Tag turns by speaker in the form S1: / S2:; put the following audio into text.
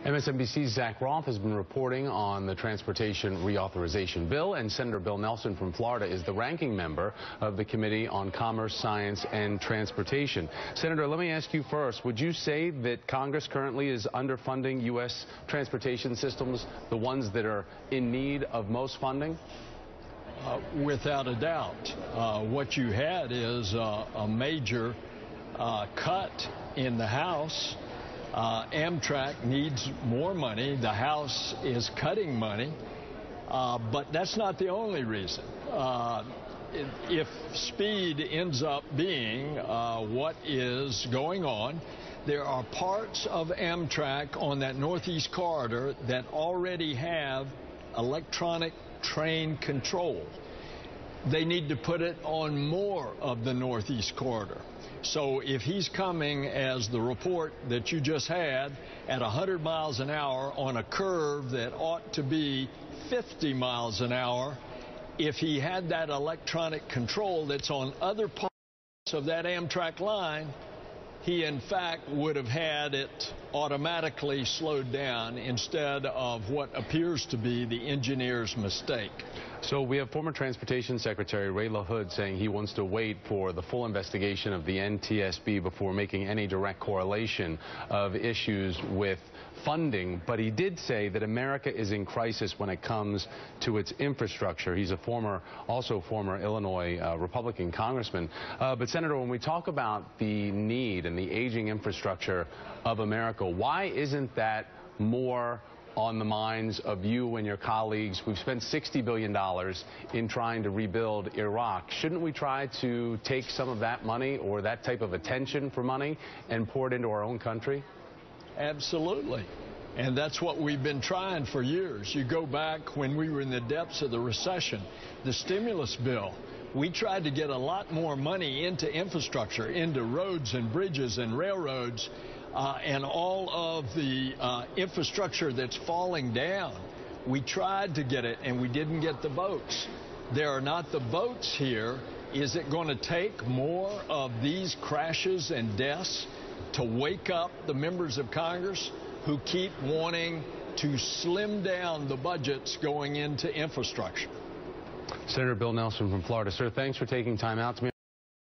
S1: MSNBC's Zach Roth has been reporting on the Transportation Reauthorization Bill, and Senator Bill Nelson from Florida is the ranking member of the Committee on Commerce, Science, and Transportation. Senator, let me ask you first, would you say that Congress currently is underfunding U.S. transportation systems, the ones that are in need of most funding?
S2: Without a doubt. What you had is a major cut in the House. Amtrak needs more money. The House is cutting money, but that's not the only reason. If speed ends up being what is going on, there are parts of Amtrak on that Northeast corridor that already have electronic train control. They need to put it on more of the Northeast corridor. So if he's coming, as the report that you just had, at 100 miles an hour on a curve that ought to be 50 miles an hour, if he had that electronic control that's on other parts of that Amtrak line, he in fact would have had it automatically slowed down instead of what appears to be the engineer's mistake.
S1: So we have former Transportation Secretary Ray LaHood saying he wants to wait for the full investigation of the NTSB before making any direct correlation of issues with funding, but he did say that America is in crisis when it comes to its infrastructure. He's a also former Illinois Republican congressman. But Senator, when we talk about the need and the aging infrastructure of America, why isn't that more on the minds of you and your colleagues? We've spent $60 billion in trying to rebuild Iraq. Shouldn't we try to take some of that money or that type of attention for money and pour it into our own country?
S2: Absolutely. And that's what we've been trying for years. You go back when we were in the depths of the recession, the stimulus bill, we tried to get a lot more money into infrastructure, into roads and bridges and railroads, and all of the infrastructure that's falling down. We tried to get it, and we didn't get the votes. There are not the votes here. Is it going to take more of these crashes and deaths to wake up the members of Congress who keep wanting to slim down the budgets going into infrastructure?
S1: Senator Bill Nelson from Florida. Sir, thanks for taking time out to me.